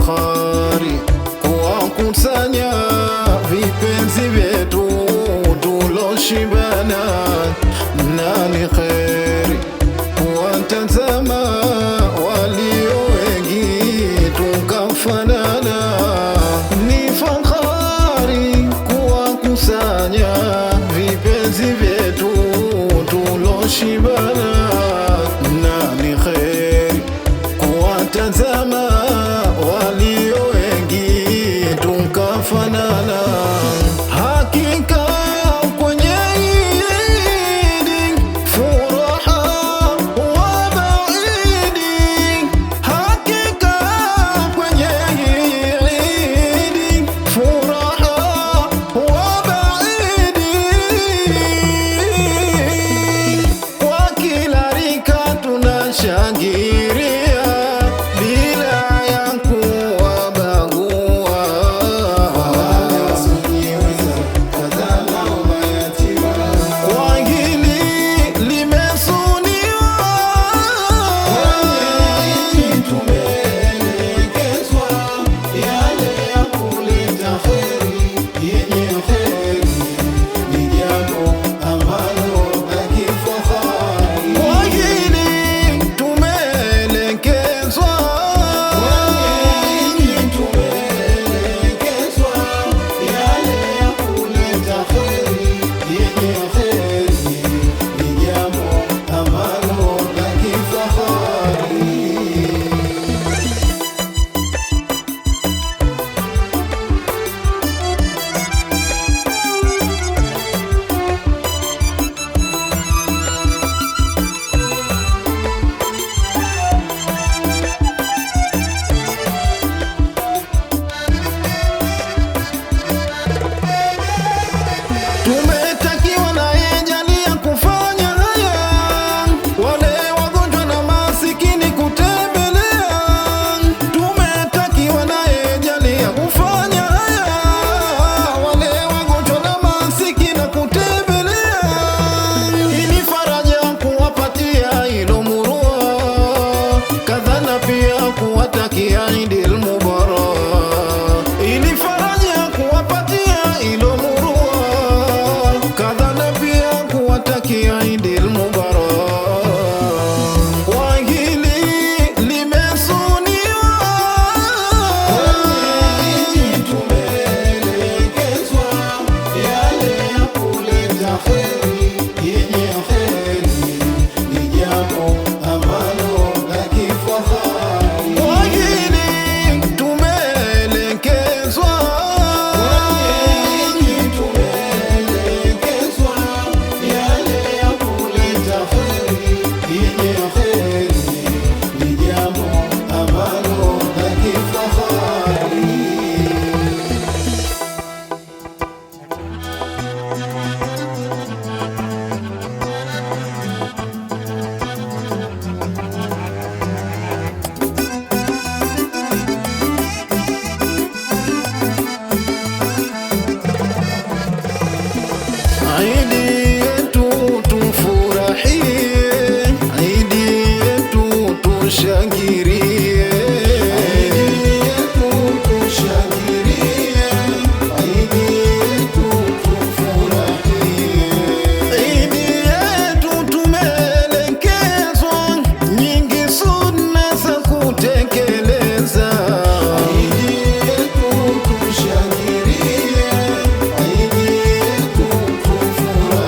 fahari kuwakusanya vipenzi vyetu tuloshibana, na ni kheri kuwatazama walio wengi tukafanana. Ni fahari kuwakusanya vipenzi vyetu tuloshibana, na ni kheri kuwatazama walio wengi tukafanana. Hakika kwenye Idi furaha wa baidi, hakika kwenye Idi furaha wa baidi, kwa kila rika tunashangilia bila ya kuwabagua. Kwa hili limesuniwa, tumeelekezwa yale ya kuleta kheri yenye kheri, ni jambo ambalo la kifahari. Kwa hili tumeelekezwa, yale ya kuleta kheri yenye kheri, ni jambo ambalo la kifahari. Tumetakiwa na Jalia kufanya haya, wale wagonjwa na masikini kutembelea. Tumetakiwa na Jalia kufanya haya, wale wagonjwa na masikini kutembelea, ili faraja kuwapatia ilo murua, kadhana pia kuwatakia Idil Mubarak, ili faraja kuwapatia ilo murua, kadhana pia kuwatakia Idil Mubarak. Kwa hili limesuniwa, tumeelekezwa yale ya kuleta kheri yenye kheri, ni jambo ambalo la kifahari. Kwa hili tumeelekezwa, yale ya kuleta kheri yenye kheri, ni jambo ambalo la kifahari. Idi yetu tufurahie, Idi yetu tushangirie, Idi yetu tushangirie, Idi yetu tufurahie. Idi yetu tumeelekezwa nyingi sunna za kutekeleza, Idi yetu tushangirie, Idi yetu tufurahie.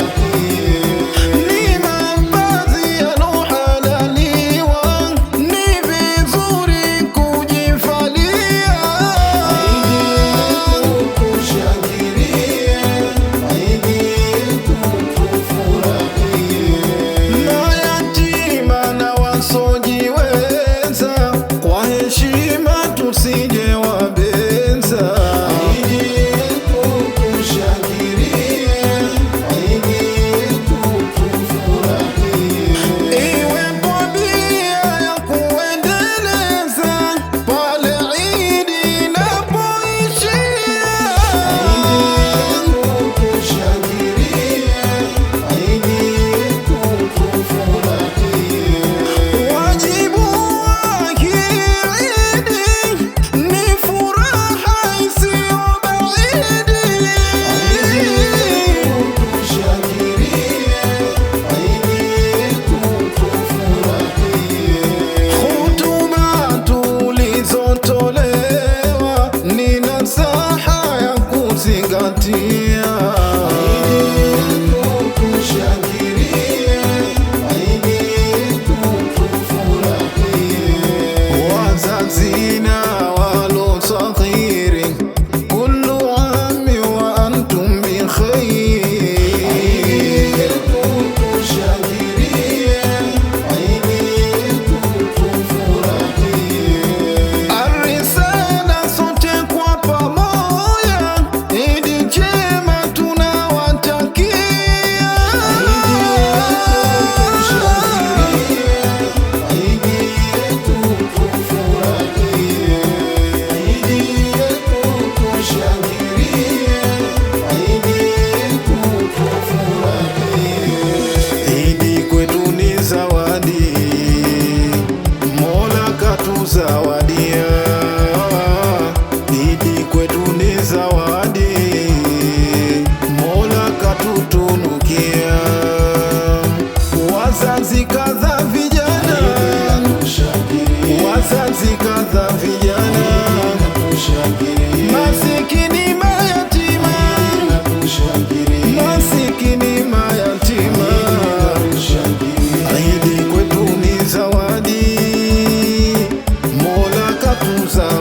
za